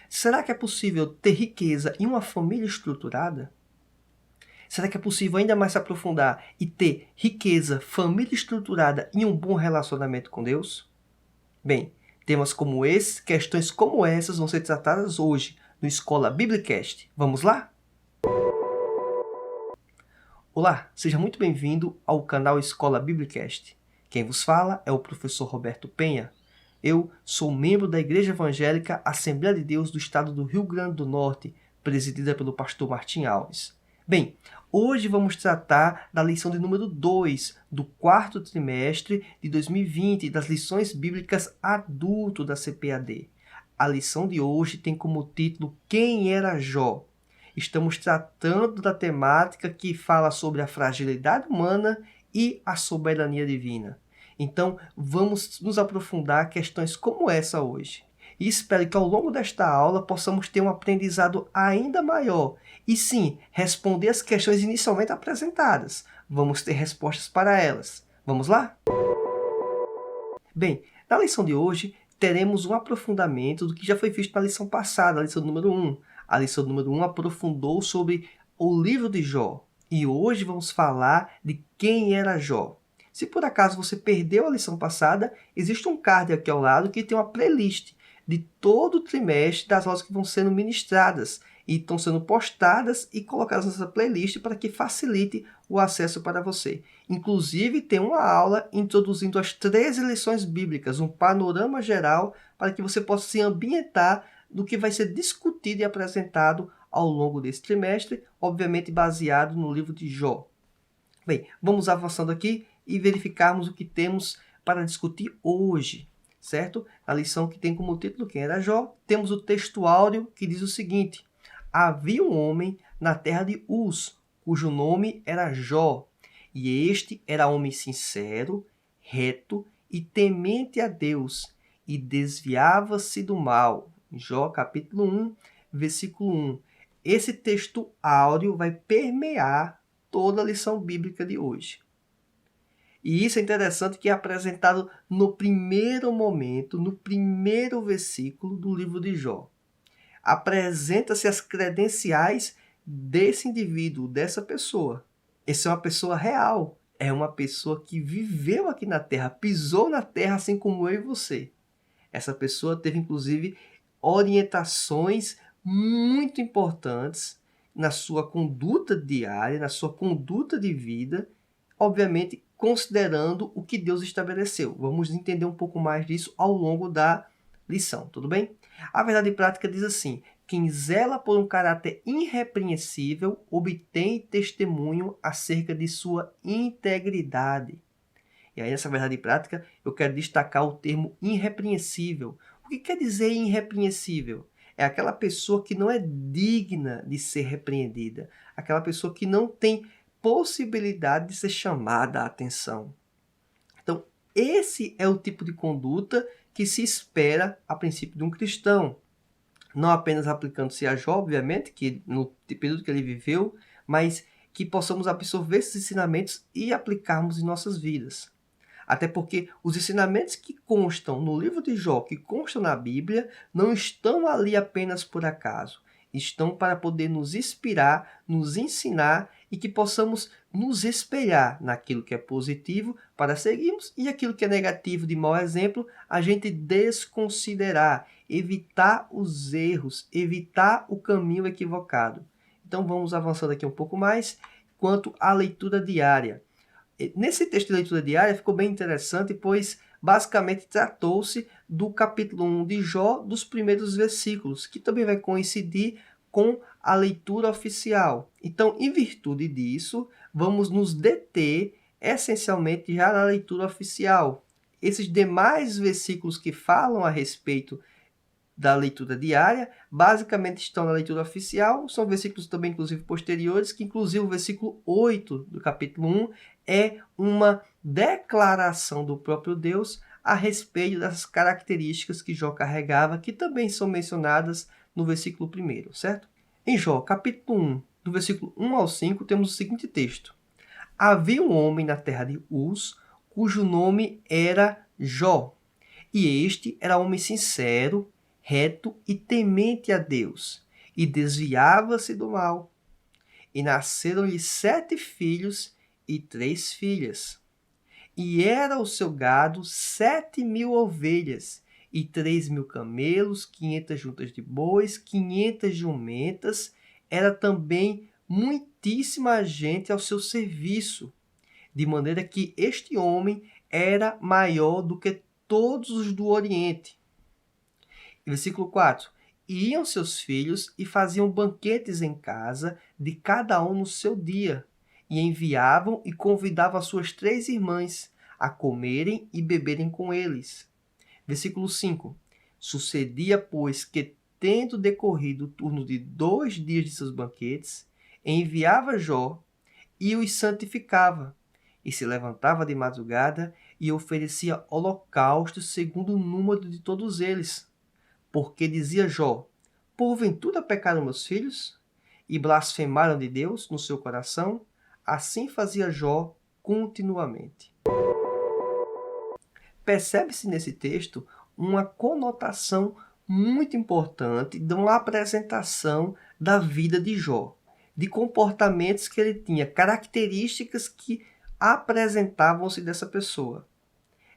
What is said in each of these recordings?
Será que é possível ter riqueza em uma família estruturada? Será que é possível ainda mais se aprofundar e ter riqueza, família estruturada e um bom relacionamento com Deus? Bem, temas como esse, questões como essas vão ser tratadas hoje no Escola Biblicast. Vamos lá? Olá, seja muito bem-vindo ao canal Escola Biblicast. Quem vos fala é o professor Roberto Penha. Eu sou membro da Igreja Evangélica Assembleia de Deus do Estado do Rio Grande do Norte, presidida pelo pastor Martim Alves. Bem, hoje vamos tratar da lição de número 2 do quarto trimestre de 2020 das lições bíblicas adulto da CPAD. A lição de hoje tem como título Quem era Jó? Estamos tratando da temática que fala sobre a fragilidade humana e a soberania divina. Então, vamos nos aprofundar em questões como essa hoje. E espero que ao longo desta aula possamos ter um aprendizado ainda maior. E sim, responder as questões inicialmente apresentadas. Vamos ter respostas para elas. Vamos lá? Bem, na lição de hoje, teremos um aprofundamento do que já foi visto na lição passada, a lição número 1. A lição número 1 aprofundou sobre o livro de Jó. E hoje vamos falar de quem era Jó. Se por acaso você perdeu a lição passada, existe um card aqui ao lado que tem uma playlist de todo o trimestre das aulas que vão sendo ministradas e estão sendo postadas e colocadas nessa playlist para que facilite o acesso para você. Inclusive, tem uma aula introduzindo as 13 lições bíblicas, um panorama geral para que você possa se ambientar do que vai ser discutido e apresentado ao longo desse trimestre, obviamente baseado no livro de Jó. Bem, vamos avançando aqui e verificarmos o que temos para discutir hoje, certo? A lição que tem como título Quem era Jó, temos o texto áureo que diz o seguinte: havia um homem na terra de Uz, cujo nome era Jó, e este era homem sincero, reto e temente a Deus, e desviava-se do mal. Jó capítulo 1, versículo 1. Esse texto áureo vai permear toda a lição bíblica de hoje. E isso é interessante que é apresentado no primeiro momento, no primeiro versículo do livro de Jó. Apresenta-se as credenciais desse indivíduo, dessa pessoa. Essa é uma pessoa real, é uma pessoa que viveu aqui na Terra, pisou na Terra assim como eu e você. Essa pessoa teve, inclusive, orientações muito importantes na sua conduta diária, na sua conduta de vida, obviamente considerando o que Deus estabeleceu. Vamos entender um pouco mais disso ao longo da lição, tudo bem? A verdade prática diz assim: quem zela por um caráter irrepreensível obtém testemunho acerca de sua integridade. E aí, nessa verdade prática, eu quero destacar o termo irrepreensível. O que quer dizer irrepreensível? É aquela pessoa que não é digna de ser repreendida, aquela pessoa que não tem possibilidade de ser chamada a atenção. Então, esse é o tipo de conduta que se espera a princípio de um cristão. Não apenas aplicando-se a Jó, obviamente, que no período que ele viveu, mas que possamos absorver esses ensinamentos e aplicarmos em nossas vidas. Até porque os ensinamentos que constam no livro de Jó, que constam na Bíblia, não estão ali apenas por acaso. Estão para poder nos inspirar, nos ensinar e que possamos nos espelhar naquilo que é positivo para seguirmos e aquilo que é negativo, de mau exemplo, a gente desconsiderar, evitar os erros, evitar o caminho equivocado. Então vamos avançando aqui um pouco mais quanto à leitura diária. Nesse texto de leitura diária ficou bem interessante, pois basicamente tratou-se do capítulo 1 de Jó, dos primeiros versículos, que também vai coincidir com a leitura oficial. Então, em virtude disso, vamos nos deter essencialmente já na leitura oficial. Esses demais versículos que falam a respeito da leitura diária, basicamente estão na leitura oficial, são versículos também, inclusive, posteriores, que inclusive o versículo 8 do capítulo 1 é uma declaração do próprio Deus a respeito das características que Jó carregava, que também são mencionadas no versículo 1, certo? Em Jó, capítulo 1, do versículo 1 ao 5, temos o seguinte texto: havia um homem na terra de Uz, cujo nome era Jó, e este era homem sincero, reto e temente a Deus, e desviava-se do mal. E nasceram-lhe 7 filhos e 3 filhas. E era o seu gado 7.000 ovelhas, e 3.000 camelos, 500 juntas de bois, 500 jumentas. Era também muitíssima gente ao seu serviço, de maneira que este homem era maior do que todos os do Oriente. Versículo 4. E iam seus filhos e faziam banquetes em casa, de cada um no seu dia, e enviavam e convidavam as suas 3 irmãs a comerem e beberem com eles. Versículo 5. Sucedia, pois, que, tendo decorrido o turno de 2 dias de seus banquetes, enviava Jó e os santificava, e se levantava de madrugada e oferecia holocaustos segundo o número de todos eles. Porque dizia Jó: porventura pecaram meus filhos e blasfemaram de Deus no seu coração? Assim fazia Jó continuamente. Percebe-se nesse texto uma conotação muito importante de uma apresentação da vida de Jó, de comportamentos que ele tinha, características que apresentavam-se dessa pessoa.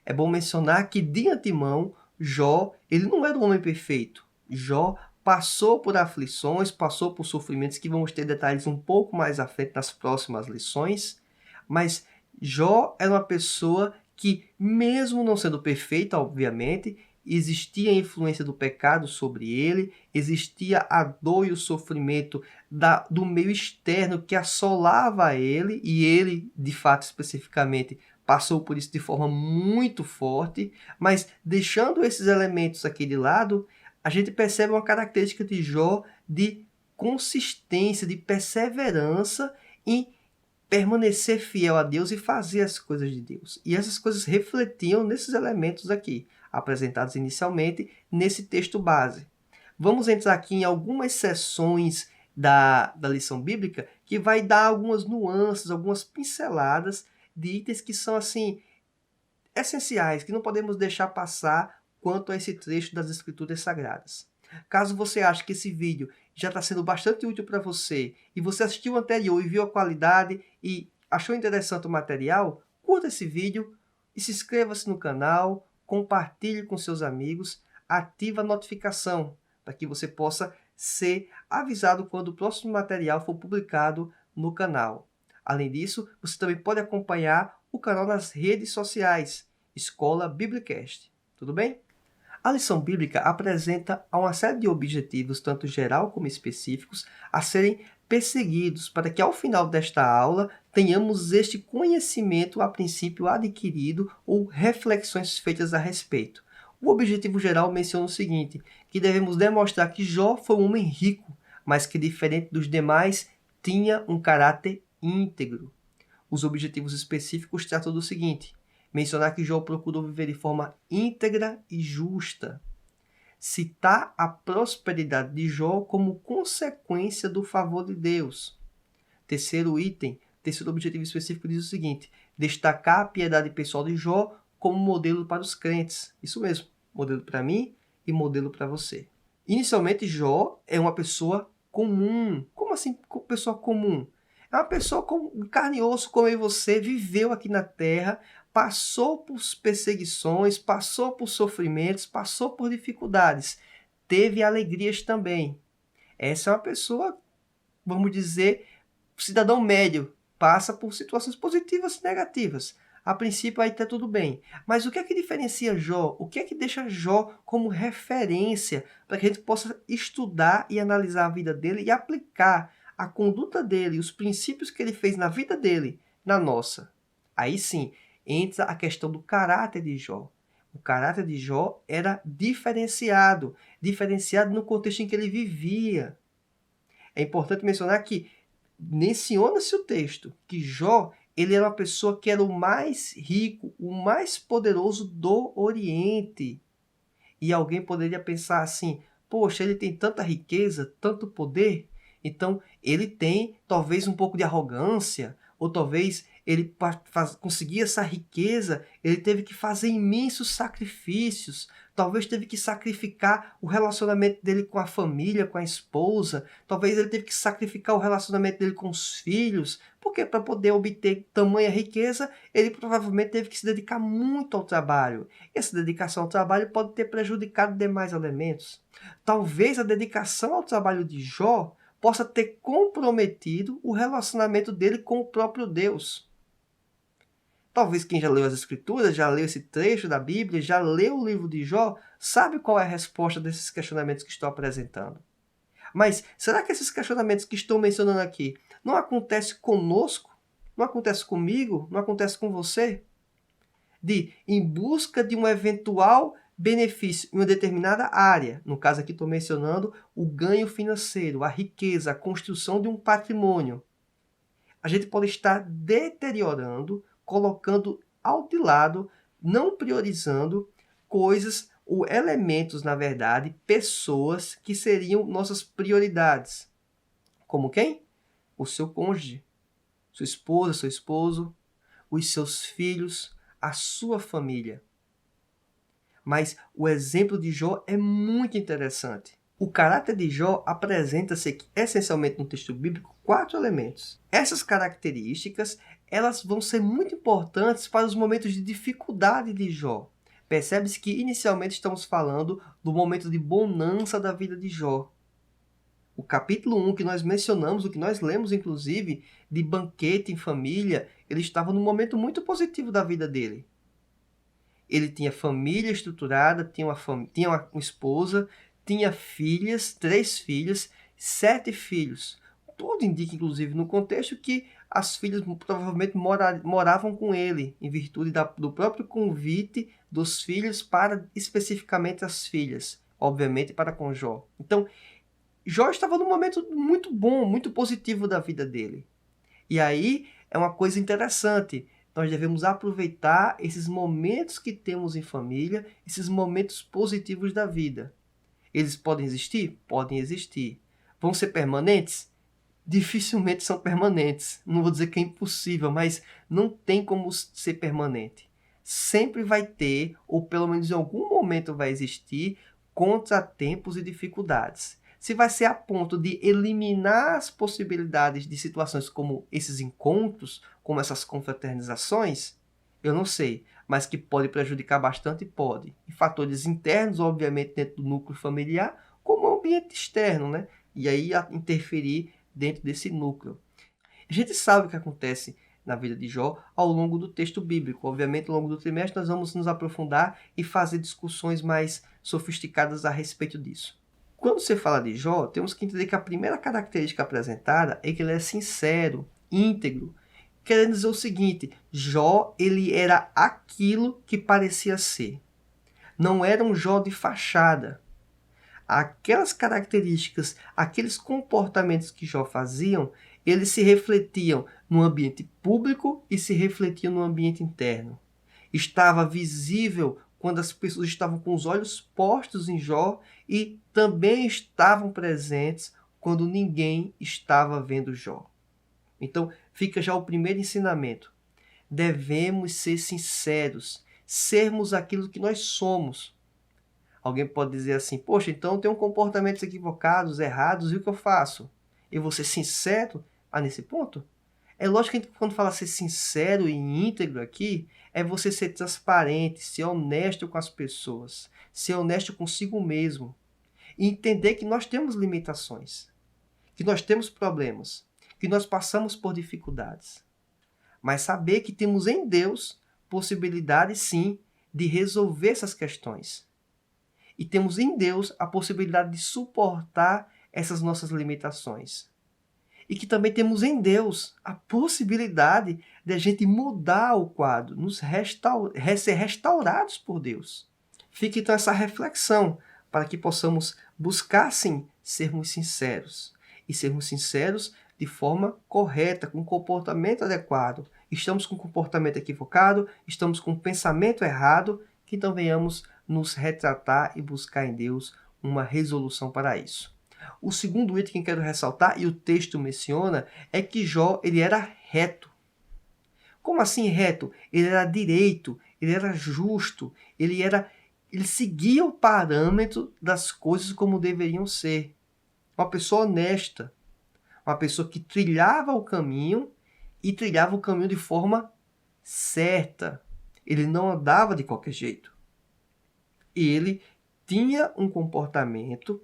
É bom mencionar que, de antemão, Jó, ele não era um homem perfeito. Jó passou por aflições, passou por sofrimentos que vamos ter detalhes um pouco mais à frente nas próximas lições, mas Jó era uma pessoa que, mesmo não sendo perfeita, obviamente, existia a influência do pecado sobre ele, existia a dor e o sofrimento do meio externo que assolava ele, e ele, de fato, especificamente, passou por isso de forma muito forte, mas deixando esses elementos aqui de lado, a gente percebe uma característica de Jó de consistência, de perseverança em permanecer fiel a Deus e fazer as coisas de Deus. E essas coisas refletiam nesses elementos aqui, apresentados inicialmente nesse texto base. Vamos entrar aqui em algumas seções da lição bíblica que vai dar algumas nuances, algumas pinceladas de itens que são assim essenciais, que não podemos deixar passar quanto a esse trecho das Escrituras Sagradas. Caso você ache que esse vídeo já está sendo bastante útil para você e você assistiu o anterior e viu a qualidade e achou interessante o material, curta esse vídeo e se inscreva-se no canal, compartilhe com seus amigos, ative a notificação para que você possa ser avisado quando o próximo material for publicado no canal. Além disso, você também pode acompanhar o canal nas redes sociais, Escola Biblicast. Tudo bem? A lição bíblica apresenta uma série de objetivos, tanto geral como específicos, a serem perseguidos para que, ao final desta aula, tenhamos este conhecimento a princípio adquirido ou reflexões feitas a respeito. O objetivo geral menciona o seguinte, que devemos demonstrar que Jó foi um homem rico, mas que, diferente dos demais, tinha um caráter íntegro. Os objetivos específicos tratam do seguinte: mencionar que Jó procurou viver de forma íntegra e justa. Citar a prosperidade de Jó como consequência do favor de Deus. Terceiro objetivo específico diz o seguinte: destacar a piedade pessoal de Jó como modelo para os crentes. Isso mesmo, modelo para mim e modelo para você. Inicialmente, Jó é uma pessoa comum. Como assim pessoa comum? É uma pessoa com carne e osso como eu e você, viveu aqui na Terra, passou por perseguições, passou por sofrimentos, passou por dificuldades. Teve alegrias também. Essa é uma pessoa, vamos dizer, cidadão médio. Passa por situações positivas e negativas. A princípio aí está tudo bem. Mas o que é que diferencia Jó? O que é que deixa Jó como referência para que a gente possa estudar e analisar a vida dele e aplicar a conduta dele, os princípios que ele fez na vida dele, na nossa? Aí sim, entra a questão do caráter de Jó. O caráter de Jó era diferenciado no contexto em que ele vivia. É importante mencionar que menciona-se o texto que Jó, ele era uma pessoa que era o mais rico, o mais poderoso do Oriente. E alguém poderia pensar assim: poxa, ele tem tanta riqueza, tanto poder, então ele tem talvez um pouco de arrogância, ou talvez ele, para conseguir essa riqueza, ele teve que fazer imensos sacrifícios, Talvez teve que sacrificar o relacionamento dele com a família, com a esposa. Talvez ele teve que sacrificar o relacionamento dele com os filhos. Porque para poder obter tamanha riqueza, ele provavelmente teve que se dedicar muito ao trabalho. Essa dedicação ao trabalho pode ter prejudicado demais elementos. Talvez a dedicação ao trabalho de Jó possa ter comprometido o relacionamento dele com o próprio Deus. Talvez quem já leu as Escrituras, já leu esse trecho da Bíblia, já leu o livro de Jó, sabe qual é a resposta desses questionamentos que estou apresentando. Mas será que esses questionamentos que estou mencionando aqui não acontecem conosco? Não acontece comigo? Não acontece com você? Em busca de um eventual benefício em uma determinada área, no caso aqui estou mencionando o ganho financeiro, a riqueza, a construção de um patrimônio. A gente pode estar deteriorando, colocando ao de lado, não priorizando coisas ou elementos, na verdade, pessoas que seriam nossas prioridades. Como quem? O seu cônjuge, sua esposa, seu esposo, os seus filhos, a sua família. Mas o exemplo de Jó é muito interessante. O caráter de Jó apresenta-se essencialmente no texto bíblico 4 elementos. Essas características elas vão ser muito importantes para os momentos de dificuldade de Jó. Percebe-se que inicialmente estamos falando do momento de bonança da vida de Jó. O capítulo 1 que nós mencionamos, o que nós lemos inclusive, de banquete em família, ele estava num momento muito positivo da vida dele. Ele tinha família estruturada, tinha uma esposa, tinha filhas, 3 filhas, 7 filhos. Tudo indica, inclusive, no contexto que as filhas provavelmente moravam com ele, em virtude do próprio convite dos filhos para especificamente as filhas, obviamente para com Jó. Então, Jó estava num momento muito bom, muito positivo da vida dele. E aí é uma coisa interessante. Nós devemos aproveitar esses momentos que temos em família, esses momentos positivos da vida. Eles podem existir? Podem existir. Vão ser permanentes? Dificilmente são permanentes. Não vou dizer que é impossível, mas não tem como ser permanente. Sempre vai ter, ou pelo menos em algum momento vai existir, contratempos e dificuldades. Se vai ser a ponto de eliminar as possibilidades de situações como esses encontros, como essas confraternizações, eu não sei, mas que pode prejudicar bastante, pode. E fatores internos, obviamente, dentro do núcleo familiar, como o ambiente externo, né? E aí interferir dentro desse núcleo. A gente sabe o que acontece na vida de Jó ao longo do texto bíblico. Obviamente, ao longo do trimestre, nós vamos nos aprofundar e fazer discussões mais sofisticadas a respeito disso. Quando você fala de Jó, temos que entender que a primeira característica apresentada é que ele é sincero, íntegro. Querendo dizer o seguinte, Jó ele era aquilo que parecia ser. Não era um Jó de fachada. Aquelas características, aqueles comportamentos que Jó faziam, eles se refletiam no ambiente público e se refletiam no ambiente interno. Estava visível quando as pessoas estavam com os olhos postos em Jó e também estavam presentes quando ninguém estava vendo Jó. Então, fica já o primeiro ensinamento. Devemos ser sinceros, sermos aquilo que nós somos. Alguém pode dizer assim, poxa, então eu tenho comportamentos equivocados, errados, e o que eu faço? Eu vou ser sincero nesse ponto? É lógico que quando fala ser sincero e íntegro aqui, é você ser transparente, ser honesto com as pessoas, ser honesto consigo mesmo. E entender que nós temos limitações, que nós temos problemas, que nós passamos por dificuldades. Mas saber que temos em Deus possibilidade, sim, de resolver essas questões. E temos em Deus a possibilidade de suportar essas nossas limitações. E que também temos em Deus a possibilidade de a gente mudar o quadro, ser restaurados por Deus. Fica então essa reflexão para que possamos buscar, sim, sermos sinceros. E sermos sinceros de forma correta, com comportamento adequado. Estamos com comportamento equivocado, estamos com pensamento errado, que então venhamos nos retratar e buscar em Deus uma resolução para isso. O segundo item que quero ressaltar, e o texto menciona, é que Jó ele era reto. Como assim reto? Ele era direito, ele era justo, ele era Ele seguia o parâmetro das coisas como deveriam ser. Uma pessoa honesta, uma pessoa que trilhava o caminho e trilhava o caminho de forma certa. Ele não andava de qualquer jeito. Ele tinha um comportamento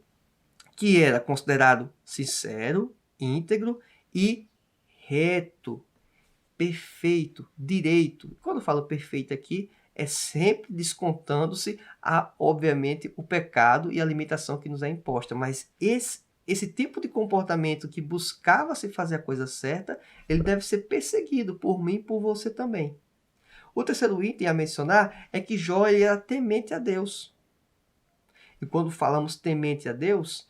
que era considerado sincero, íntegro e reto, perfeito, direito. Quando eu falo perfeito aqui, é sempre descontando-se, obviamente, o pecado e a limitação que nos é imposta. Mas esse tipo de comportamento que buscava se fazer a coisa certa, ele deve ser perseguido por mim e por você também. O terceiro item a mencionar é que Jó ele era temente a Deus. E quando falamos temente a Deus,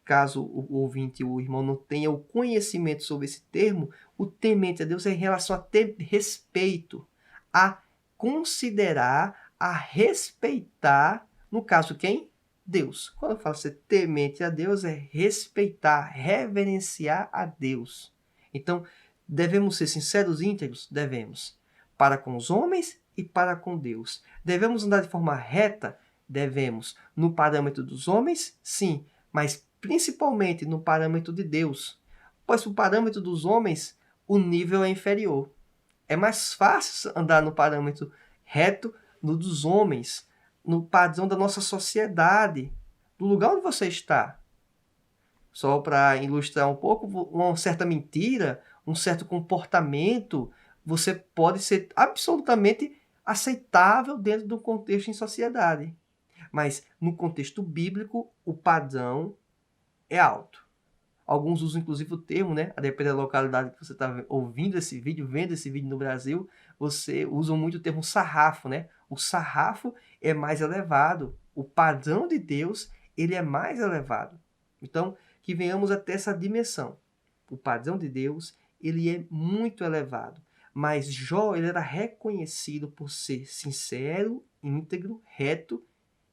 caso o ouvinte, o irmão, não tenha o conhecimento sobre esse termo, o temente a Deus é em relação a ter respeito, a considerar, a respeitar, no caso quem? Deus. Quando eu falo ser temente a Deus, é respeitar, reverenciar a Deus. Então, devemos ser sinceros e íntegros? Devemos. Para com os homens e para com Deus. Devemos andar de forma reta? Devemos. No parâmetro dos homens? Sim, mas principalmente no parâmetro de Deus. Pois no parâmetro dos homens, o nível é inferior. É mais fácil andar no parâmetro reto no dos homens, no padrão da nossa sociedade, do lugar onde você está. Só para ilustrar um pouco, uma certa mentira, um certo comportamento, você pode ser absolutamente aceitável dentro do contexto em sociedade. Mas no contexto bíblico, o padrão é alto. Alguns usam inclusive o termo, né? A depender da localidade que você está ouvindo esse vídeo, vendo esse vídeo no Brasil, você usa muito o termo sarrafo, né? O sarrafo é mais elevado. O padrão de Deus, ele é mais elevado. Então, que venhamos até essa dimensão. O padrão de Deus, ele é muito elevado. Mas Jó, ele era reconhecido por ser sincero, íntegro, reto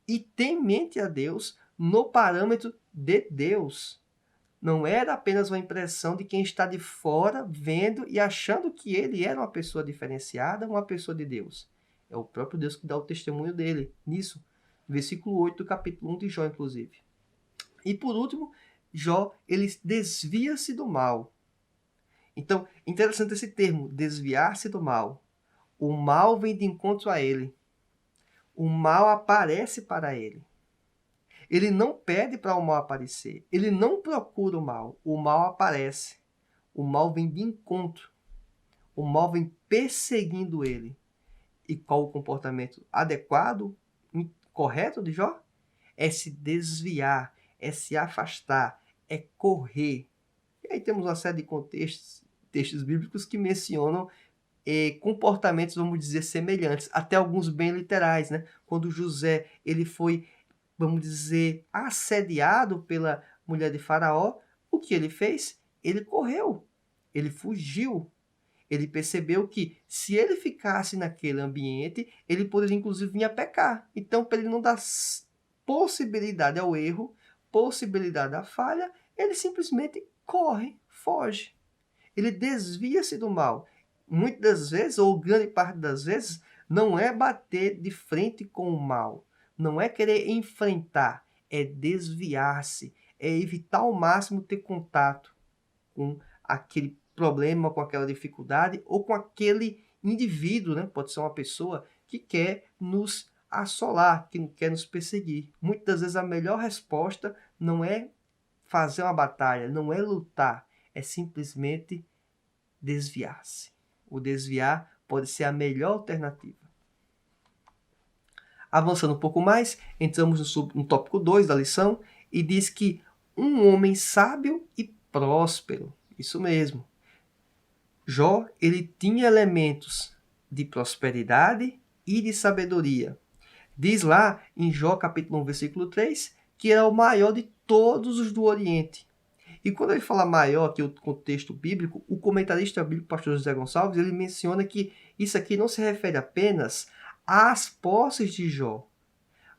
e temente a Deus no parâmetro de Deus. Não era apenas uma impressão de quem está de fora, vendo e achando que ele era uma pessoa diferenciada, uma pessoa de Deus. É o próprio Deus que dá o testemunho dele nisso. Versículo 8 do capítulo 1 de Jó, inclusive. E por último, Jó, ele desvia-se do mal. Então, interessante esse termo, desviar-se do mal. O mal vem de encontro a ele. O mal aparece para ele. Ele não pede para o mal aparecer. Ele não procura o mal. O mal aparece. O mal vem de encontro. O mal vem perseguindo ele. E qual o comportamento adequado, correto de Jó? É se desviar, é se afastar, é correr. E aí temos uma série de textos bíblicos que mencionam comportamentos, vamos dizer, semelhantes, até alguns bem literais, né? Quando José ele foi, vamos dizer, assediado pela mulher de Faraó, o que ele fez? Ele correu, ele fugiu. Ele percebeu que se ele ficasse naquele ambiente, ele poderia inclusive vir a pecar. Então, para ele não dar possibilidade ao erro, possibilidade à falha, ele simplesmente corre, foge. Ele desvia-se do mal. Muitas das vezes, ou grande parte das vezes, não é bater de frente com o mal. Não é querer enfrentar. É desviar-se. É evitar ao máximo ter contato com aquele problema, com aquela dificuldade, ou com aquele indivíduo, né? Pode ser uma pessoa que quer nos assolar, que quer nos perseguir. Muitas das vezes a melhor resposta não é fazer uma batalha, não é lutar, é simplesmente desviar-se. O desviar pode ser a melhor alternativa. Avançando um pouco mais, entramos no tópico 2 da lição e diz que um homem sábio e próspero, isso mesmo. Jó, ele tinha elementos de prosperidade e de sabedoria. Diz lá em Jó capítulo 1, versículo 3, que era o maior de todos os do Oriente. E quando ele fala maior aqui, o contexto bíblico, o comentarista bíblico, pastor José Gonçalves, ele menciona que isso aqui não se refere apenas às posses de Jó,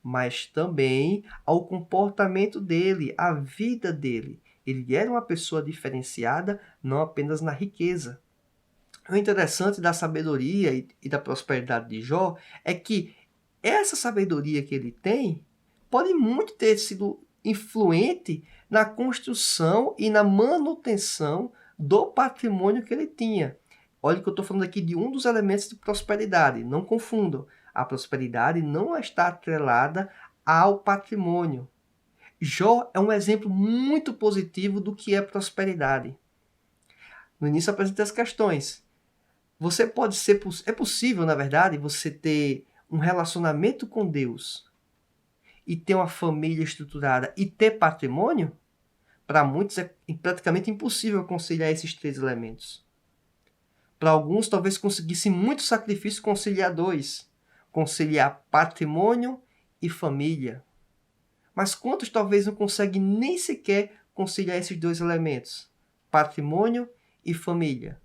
mas também ao comportamento dele, à vida dele. Ele era uma pessoa diferenciada, não apenas na riqueza. O interessante da sabedoria e da prosperidade de Jó é que essa sabedoria que ele tem pode muito ter sido influente na construção e na manutenção do patrimônio que ele tinha. Olha que eu estou falando aqui de um dos elementos de prosperidade. Não confundam. A prosperidade não está atrelada ao patrimônio. Jó é um exemplo muito positivo do que é prosperidade. No início eu apresentei as questões. É possível, na verdade, você ter um relacionamento com Deus e ter uma família estruturada e ter patrimônio? Para muitos é praticamente impossível conciliar esses três elementos. Para alguns, talvez conseguisse muito sacrifício conciliar dois. Conciliar patrimônio e família. Mas quantos talvez não conseguem nem sequer conciliar esses dois elementos? Patrimônio e família.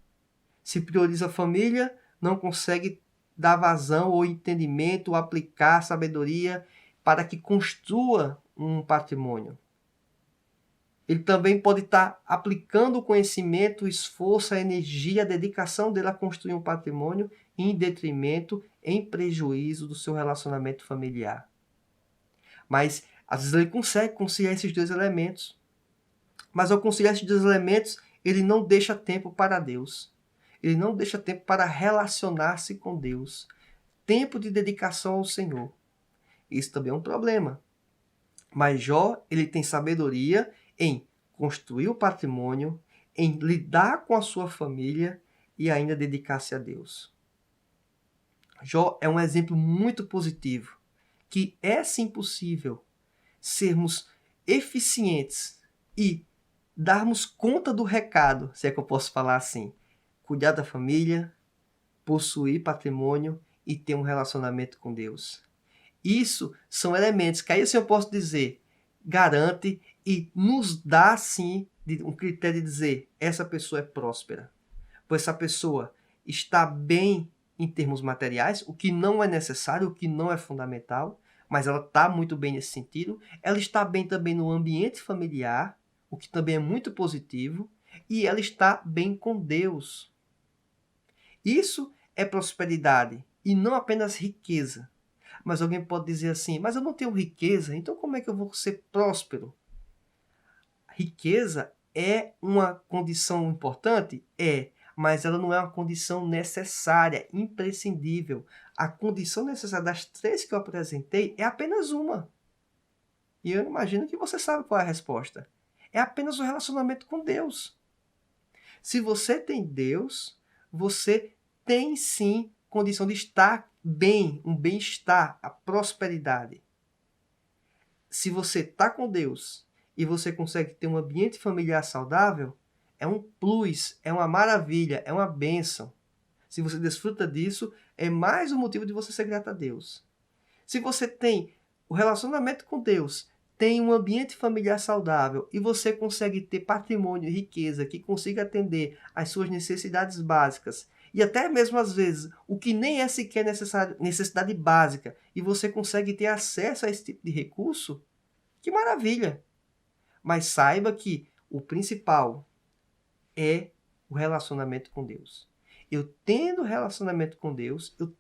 Se prioriza a família, não consegue dar vazão ou entendimento, ou aplicar sabedoria para que construa um patrimônio. Ele também pode estar aplicando o conhecimento, o esforço, a energia, a dedicação dele a construir um patrimônio em detrimento, em prejuízo do seu relacionamento familiar. Mas, às vezes, ele consegue conciliar esses dois elementos. Mas, ao conciliar esses dois elementos, ele não deixa tempo para Deus. Ele não deixa tempo para relacionar-se com Deus. Tempo de dedicação ao Senhor. Isso também é um problema. Mas Jó, ele tem sabedoria em construir o patrimônio, em lidar com a sua família e ainda dedicar-se a Deus. Jó é um exemplo muito positivo, que é sim possível sermos eficientes e darmos conta do recado, se é que eu posso falar assim, cuidar da família, possuir patrimônio e ter um relacionamento com Deus. Isso são elementos que aí assim eu posso dizer, garante e nos dá sim um critério de dizer, essa pessoa é próspera. Pois essa pessoa está bem em termos materiais, o que não é necessário, o que não é fundamental, mas ela está muito bem nesse sentido. Ela está bem também no ambiente familiar, o que também é muito positivo, e ela está bem com Deus. Isso é prosperidade e não apenas riqueza. Mas alguém pode dizer assim, mas eu não tenho riqueza, então como é que eu vou ser próspero? Riqueza é uma condição importante? É, mas ela não é uma condição necessária, imprescindível. A condição necessária das três que eu apresentei é apenas uma. E eu imagino que você sabe qual é a resposta. É apenas o relacionamento com Deus. Se você tem Deus, você tem sim condição de estar bem, um bem-estar, a prosperidade. Se você está com Deus e você consegue ter um ambiente familiar saudável, é um plus, é uma maravilha, é uma bênção. Se você desfruta disso, é mais um motivo de você ser grato a Deus. Se você tem o relacionamento com Deus, tem um ambiente familiar saudável e você consegue ter patrimônio e riqueza que consiga atender às suas necessidades básicas, e até mesmo às vezes o que nem é sequer necessidade básica, e você consegue ter acesso a esse tipo de recurso, que maravilha! Mas saiba que o principal é o relacionamento com Deus. Eu tendo relacionamento com Deus, eu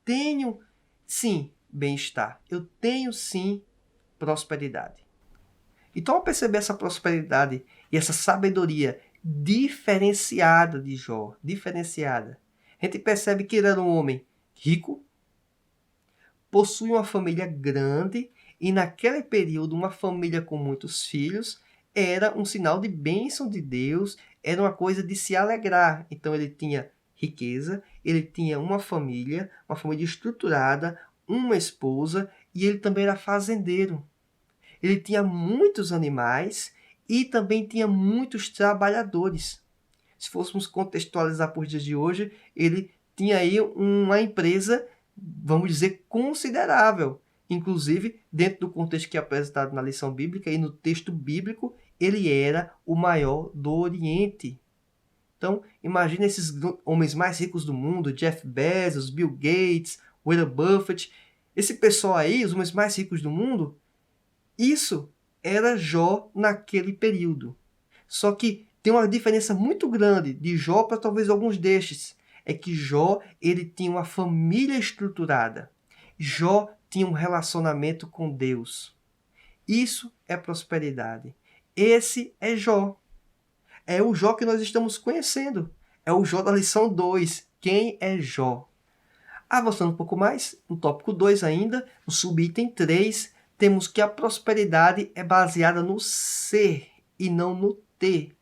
tenho sim bem-estar, eu tenho sim prosperidade. Então, ao perceber essa prosperidade e essa sabedoria diferenciada de Jó, diferenciada, a gente percebe que ele era um homem rico, possui uma família grande e naquele período uma família com muitos filhos era um sinal de bênção de Deus, era uma coisa de se alegrar. Então ele tinha riqueza, ele tinha uma família estruturada, uma esposa e ele também era fazendeiro. Ele tinha muitos animais e também tinha muitos trabalhadores. Se fôssemos contextualizar por dias de hoje, ele tinha aí uma empresa, vamos dizer, considerável. Inclusive, dentro do contexto que é apresentado na lição bíblica e no texto bíblico, ele era o maior do Oriente. Então, imagine esses homens mais ricos do mundo, Jeff Bezos, Bill Gates, Warren Buffett, esse pessoal aí, os homens mais ricos do mundo, isso era Jó naquele período. Só que tem uma diferença muito grande de Jó para talvez alguns destes. É que Jó ele tinha uma família estruturada. Jó tinha um relacionamento com Deus. Isso é prosperidade. Esse é Jó. É o Jó que nós estamos conhecendo. É o Jó da lição 2. Quem é Jó? Avançando um pouco mais, no tópico 2 ainda, no subitem 3, temos que a prosperidade é baseada no ser e não no ter.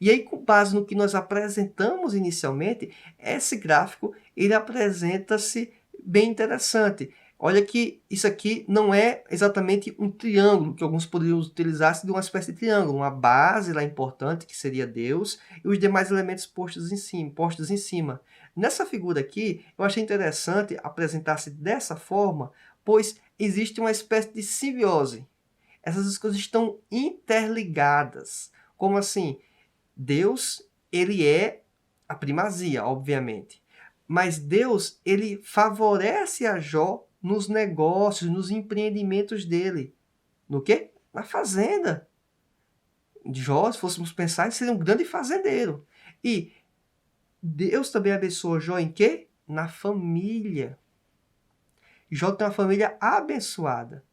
E aí, com base no que nós apresentamos inicialmente, esse gráfico ele apresenta-se bem interessante. Olha que isso aqui não é exatamente um triângulo, que alguns poderiam utilizar de uma espécie de triângulo, uma base lá importante, que seria Deus, e os demais elementos postos em cima. Nessa figura aqui, eu achei interessante apresentar-se dessa forma, pois existe uma espécie de simbiose. Essas coisas estão interligadas. Como assim? Deus, ele é a primazia, obviamente. Mas Deus, ele favorece a Jó nos negócios, nos empreendimentos dele. No quê? Na fazenda. Jó, se fôssemos pensar, ele seria um grande fazendeiro. E Deus também abençoa Jó em quê? Na família. Jó tem uma família abençoada.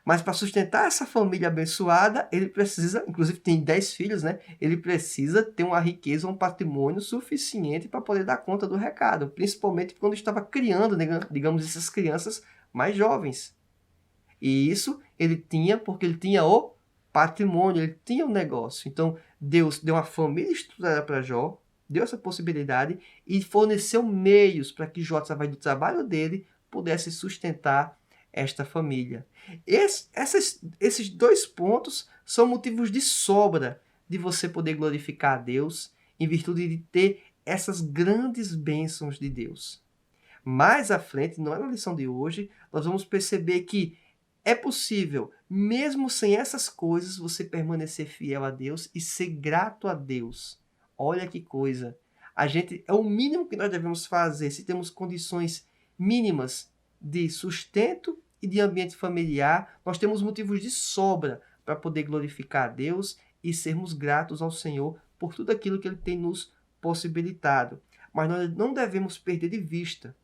Mas para sustentar essa família abençoada, ele precisa, inclusive tem 10 filhos, né? Ele precisa ter uma riqueza, um patrimônio suficiente para poder dar conta do recado. Principalmente quando estava criando, digamos, essas crianças mais jovens. E isso ele tinha porque ele tinha o patrimônio, ele tinha o negócio. Então, Deus deu uma família estruturada para Jó, deu essa possibilidade e forneceu meios para que Jó, através do trabalho dele, pudesse sustentar esta família. Esses 2 pontos são motivos de sobra de você poder glorificar a Deus em virtude de ter essas grandes bênçãos de Deus. Mais à frente, não é na lição de hoje, nós vamos perceber que é possível, mesmo sem essas coisas, você permanecer fiel a Deus e ser grato a Deus. Olha que coisa! É o mínimo que nós devemos fazer se temos condições mínimas de sustento e de ambiente familiar, nós temos motivos de sobra para poder glorificar a Deus e sermos gratos ao Senhor por tudo aquilo que Ele tem nos possibilitado. Mas nós não devemos perder de vista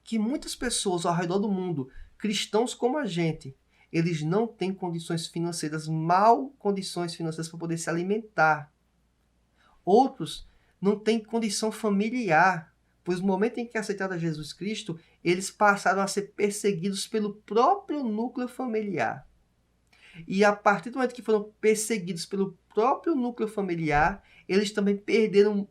que muitas pessoas ao redor do mundo, cristãos como a gente, eles não têm condições financeiras, condições financeiras para poder se alimentar. Outros não têm condição familiar, pois no momento em que aceitaram Jesus Cristo, eles passaram a ser perseguidos pelo próprio núcleo familiar. E a partir do momento que foram perseguidos pelo próprio núcleo familiar, eles também perderam,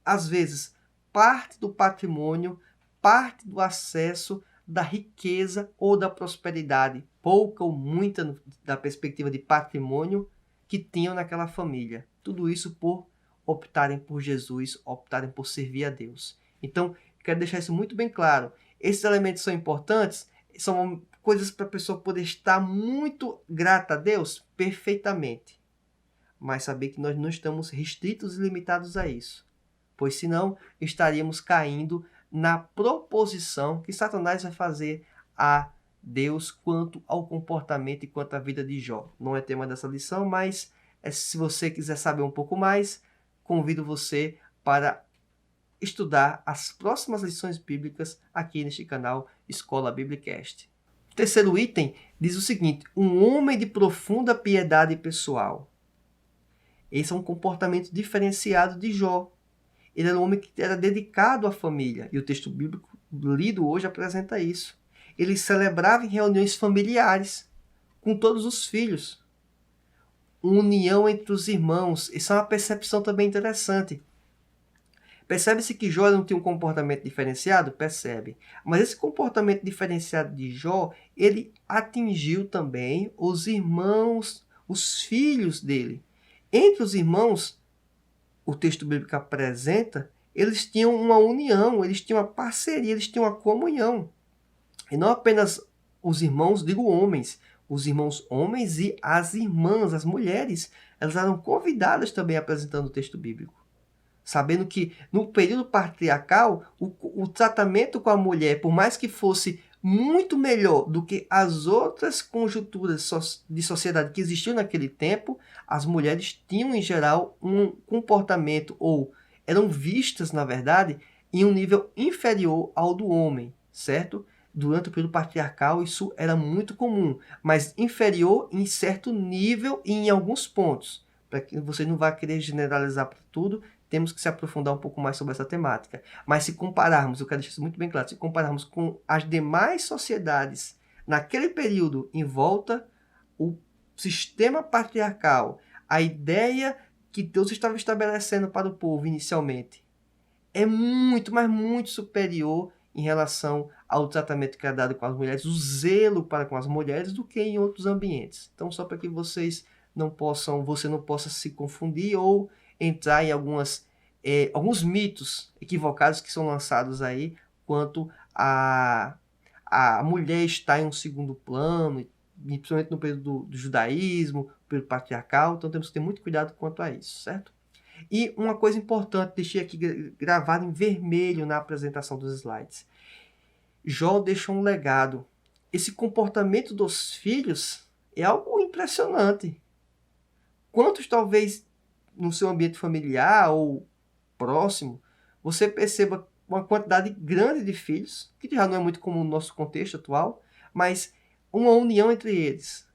às vezes, parte do patrimônio, parte do acesso, da riqueza ou da prosperidade, pouca ou muita da perspectiva de patrimônio que tinham naquela família. Tudo isso por optarem por Jesus, optarem por servir a Deus. Então, quero deixar isso muito bem claro. Esses elementos são importantes, são coisas para a pessoa poder estar muito grata a Deus, perfeitamente. Mas saber que nós não estamos restritos e limitados a isso. Pois senão, estaríamos caindo na proposição que Satanás vai fazer a Deus quanto ao comportamento e quanto à vida de Jó. Não é tema dessa lição, mas se você quiser saber um pouco mais, convido você para estudar as próximas lições bíblicas aqui neste canal Escola Biblicast. O terceiro item diz o seguinte: um homem de profunda piedade pessoal. Esse é um comportamento diferenciado de Jó. Ele era um homem que era dedicado à família, e o texto bíblico lido hoje apresenta isso. Ele celebrava em reuniões familiares, com todos os filhos. União entre os irmãos. Isso é uma percepção também interessante. Percebe-se que Jó não tinha um comportamento diferenciado? Percebe. Mas esse comportamento diferenciado de Jó, ele atingiu também os irmãos, os filhos dele. Entre os irmãos, o texto bíblico apresenta, eles tinham uma união, eles tinham uma parceria, eles tinham uma comunhão. E não apenas os irmãos, digo homens, os irmãos homens e as irmãs, as mulheres, elas eram convidadas também apresentando o texto bíblico. Sabendo que no período patriarcal, o tratamento com a mulher, por mais que fosse muito melhor do que as outras conjunturas de sociedade que existiam naquele tempo, as mulheres tinham, em geral, um comportamento, ou eram vistas, na verdade, em um nível inferior ao do homem, certo? durante o período patriarcal isso era muito comum, mas inferior em certo nível e em alguns pontos. Para que você não vá querer generalizar para tudo, temos que se aprofundar um pouco mais sobre essa temática. Mas se compararmos, eu quero deixar isso muito bem claro, se compararmos com as demais sociedades naquele período em volta, o sistema patriarcal, a ideia que Deus estava estabelecendo para o povo inicialmente, é muito, mas muito superior em relação ao tratamento que é dado com as mulheres, o zelo para com as mulheres, do que em outros ambientes. Então, só para que você não possa se confundir ou entrar em alguns mitos equivocados que são lançados aí quanto a mulher está em um segundo plano, principalmente no período do judaísmo, período patriarcal. Então temos que ter muito cuidado quanto a isso, certo? E uma coisa importante, deixei aqui gravado em vermelho na apresentação dos slides. Jó deixou um legado. Esse comportamento dos filhos é algo impressionante. Quantos talvez no seu ambiente familiar ou próximo, você perceba uma quantidade grande de filhos, que já não é muito comum no nosso contexto atual, mas uma união entre eles,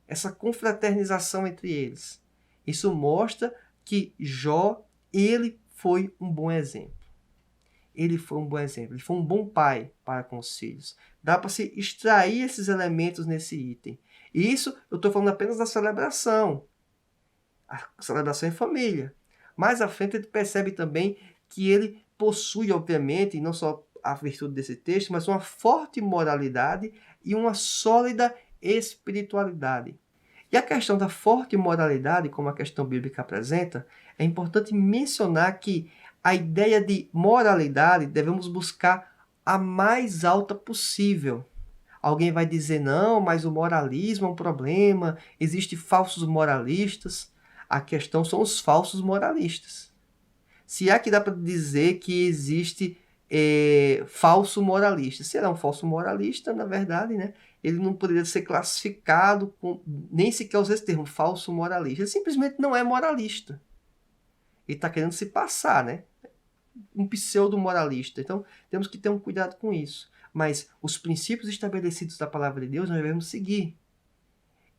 essa confraternização entre eles. Isso mostra que Jó, ele foi um bom exemplo. Ele foi um bom exemplo, ele foi um bom pai para com os filhos. Dá para se extrair esses elementos nesse item. E isso eu estou falando apenas da celebração. A celebração em família. Mais à frente ele percebe também que ele possui, obviamente, não só a virtude desse texto, mas uma forte moralidade e uma sólida espiritualidade. E a questão da forte moralidade, como a questão bíblica apresenta, é importante mencionar que a ideia de moralidade devemos buscar a mais alta possível. Alguém vai dizer, não, mas o moralismo é um problema, existem falsos moralistas. A questão são os falsos moralistas. Se é que dá para dizer que existe falso moralista. Se ele é um falso moralista, na verdade, né, ele não poderia ser classificado, nem sequer usar esse termo, falso moralista. Ele simplesmente não é moralista. Ele está querendo se passar, né? Um pseudo-moralista. Então, temos que ter um cuidado com isso. Mas os princípios estabelecidos da palavra de Deus nós devemos seguir.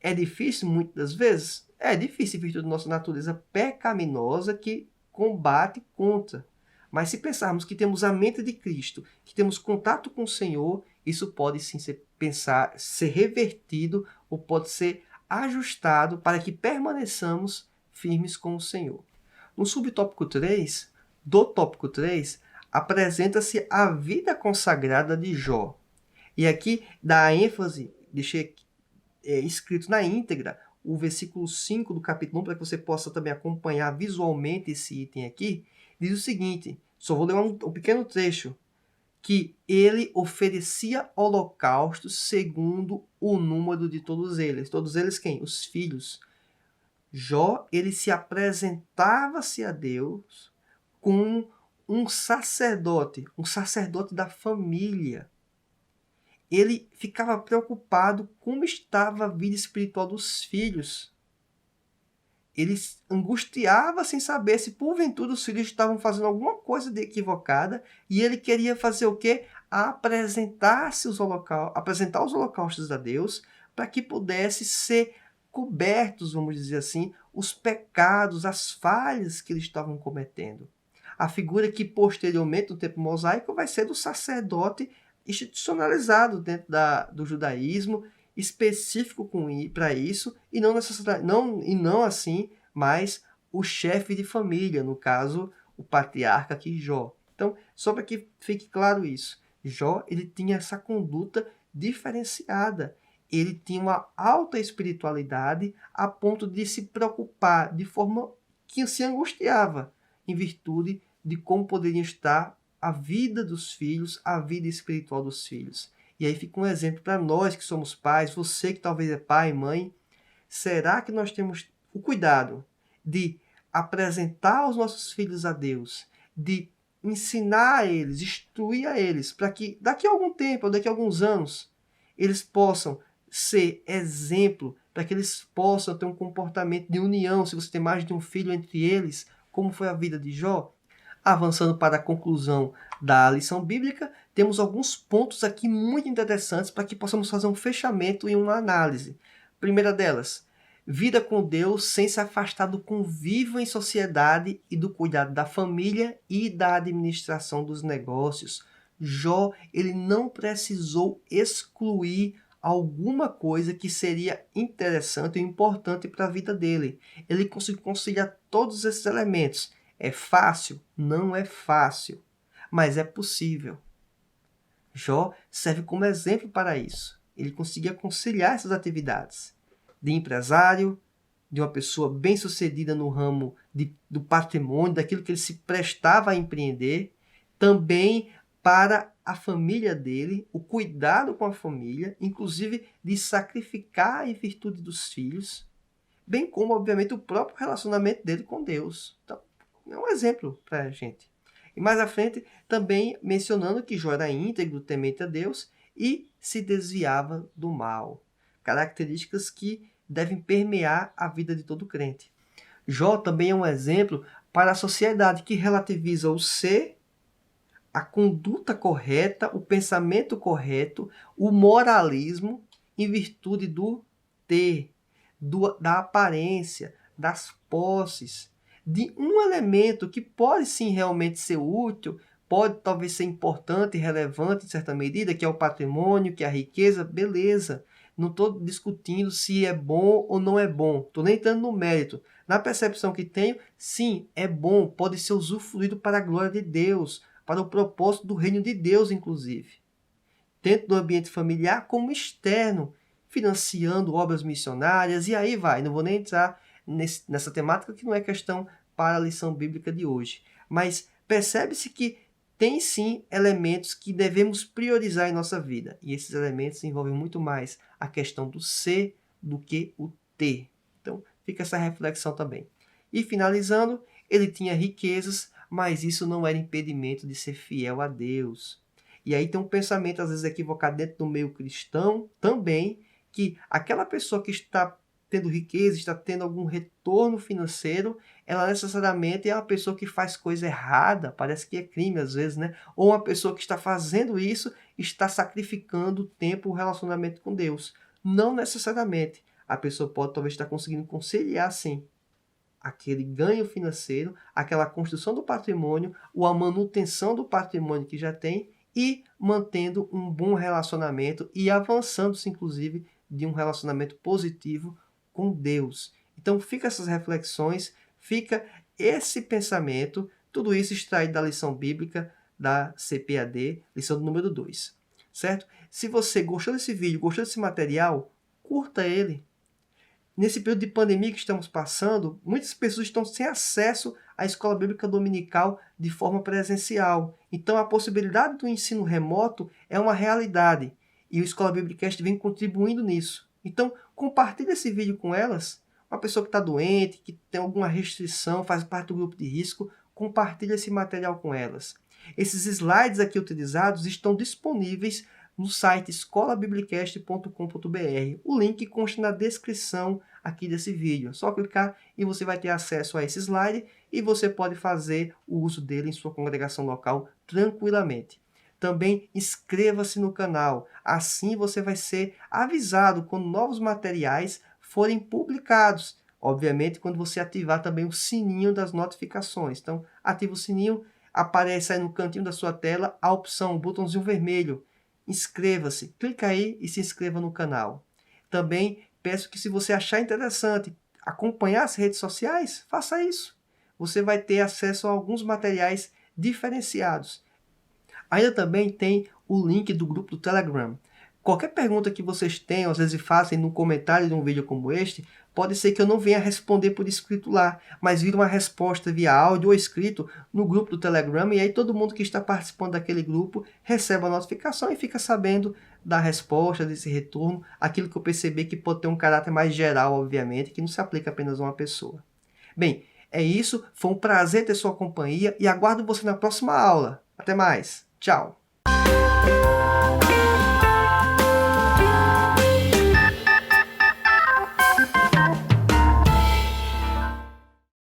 É difícil muitas das vezes? É difícil, em virtude da nossa natureza pecaminosa que combate contra. Mas se pensarmos que temos a mente de Cristo, que temos contato com o Senhor, isso pode sim ser revertido ou pode ser ajustado para que permaneçamos firmes com o Senhor. No subtópico 3, do tópico 3, apresenta-se a vida consagrada de Jó. E aqui dá ênfase, deixei escrito na íntegra, o versículo 5 do capítulo 1, para que você possa também acompanhar visualmente esse item aqui, diz o seguinte, só vou ler um pequeno trecho, que ele oferecia holocaustos segundo o número de todos eles. Todos eles quem? Os filhos. Jó, ele se apresentava-se a Deus como um sacerdote da família. Ele ficava preocupado como estava a vida espiritual dos filhos. Ele angustiava sem saber se porventura os filhos estavam fazendo alguma coisa de equivocada e ele queria fazer o quê? Apresentar os holocaustos a Deus para que pudesse ser cobertos, vamos dizer assim, os pecados, as falhas que eles estavam cometendo. A figura que posteriormente, no tempo mosaico, vai ser do sacerdote institucionalizado dentro do judaísmo, específico para isso, e não assim, mas o chefe de família, no caso, o patriarca aqui, Jó. Então, só para que fique claro isso, Jó ele tinha essa conduta diferenciada. Ele tinha uma alta espiritualidade a ponto de se preocupar de forma que se angustiava em virtude de como poderia estar a vida dos filhos, a vida espiritual dos filhos. E aí fica um exemplo para nós que somos pais, você que talvez é pai, mãe, será que nós temos o cuidado de apresentar os nossos filhos a Deus, de ensinar a eles, instruir a eles, para que daqui a algum tempo, ou daqui a alguns anos, eles possam ser exemplo, para que eles possam ter um comportamento de união, se você tem mais de um filho entre eles, como foi a vida de Jó? Avançando para a conclusão da lição bíblica, temos alguns pontos aqui muito interessantes para que possamos fazer um fechamento e uma análise. Primeira delas, vida com Deus sem se afastar do convívio em sociedade e do cuidado da família e da administração dos negócios. Jó, ele não precisou excluir alguma coisa que seria interessante e importante para a vida dele. Ele conseguiu conciliar todos esses elementos. É fácil? Não é fácil, mas é possível. Jó serve como exemplo para isso. Ele conseguia conciliar essas atividades de empresário, de uma pessoa bem-sucedida no ramo do patrimônio, daquilo que ele se prestava a empreender, também para a família dele, o cuidado com a família, inclusive de sacrificar em virtude dos filhos, bem como, obviamente, o próprio relacionamento dele com Deus. Então, é um exemplo para a gente. E mais à frente, também mencionando que Jó era íntegro, temente a Deus e se desviava do mal. Características que devem permear a vida de todo crente. Jó também é um exemplo para a sociedade que relativiza o ser, a conduta correta, o pensamento correto, o moralismo em virtude do ter, da aparência, das posses, de um elemento que pode sim realmente ser útil, pode talvez ser importante e relevante em certa medida, que é o patrimônio, que é a riqueza, beleza. Não estou discutindo se é bom ou não é bom, estou nem entrando no mérito. Na percepção que tenho, sim, é bom, pode ser usufruído para a glória de Deus, para o propósito do reino de Deus, inclusive. Dentro do ambiente familiar como externo, financiando obras missionárias, e aí vai. Não vou nem entrar nessa temática que não é questão para a lição bíblica de hoje. Mas percebe-se que tem sim elementos que devemos priorizar em nossa vida. E esses elementos envolvem muito mais a questão do ser do que o ter. Então fica essa reflexão também. E finalizando, ele tinha riquezas, mas isso não era impedimento de ser fiel a Deus. E aí tem um pensamento às vezes equivocado dentro do meio cristão também, que aquela pessoa que está tendo riqueza, está tendo algum retorno financeiro, ela necessariamente é uma pessoa que faz coisa errada, parece que é crime às vezes, né? Ou uma pessoa que está fazendo isso, está sacrificando o tempo, o relacionamento com Deus. Não necessariamente. A pessoa pode talvez estar conseguindo conciliar, sim, aquele ganho financeiro, aquela construção do patrimônio, ou a manutenção do patrimônio que já tem, e mantendo um bom relacionamento e avançando-se, inclusive, de um relacionamento positivo com Deus. Então fica essas reflexões, fica esse pensamento, tudo isso extraído da lição bíblica da CPAD, lição número 2. Certo? Se você gostou desse vídeo, gostou desse material, curta ele. Nesse período de pandemia que estamos passando, muitas pessoas estão sem acesso à escola bíblica dominical de forma presencial. Então a possibilidade do ensino remoto é uma realidade. E o Escola Biblicast vem contribuindo nisso. Então compartilhe esse vídeo com elas. Uma pessoa que está doente, que tem alguma restrição, faz parte do grupo de risco, compartilhe esse material com elas. Esses slides aqui utilizados estão disponíveis no site escolabiblicast.com.br. O link consta na descrição aqui desse vídeo. É só clicar e você vai ter acesso a esse slide e você pode fazer o uso dele em sua congregação local tranquilamente. Também inscreva-se no canal, assim você vai ser avisado quando novos materiais forem publicados. Obviamente, quando você ativar também o sininho das notificações. Então, ativa o sininho, aparece aí no cantinho da sua tela a opção, o botãozinho vermelho. Inscreva-se, clica aí e se inscreva no canal. Também peço que, se você achar interessante acompanhar as redes sociais, faça isso. Você vai ter acesso a alguns materiais diferenciados. Ainda também tem o link do grupo do Telegram. Qualquer pergunta que vocês tenham, às vezes fazem no comentário de um vídeo como este, pode ser que eu não venha responder por escrito lá, mas vira uma resposta via áudio ou escrito no grupo do Telegram, e aí todo mundo que está participando daquele grupo recebe a notificação e fica sabendo da resposta, desse retorno, aquilo que eu percebi que pode ter um caráter mais geral, obviamente, que não se aplica apenas a uma pessoa. Bem, é isso, foi um prazer ter sua companhia e aguardo você na próxima aula. Até mais, tchau!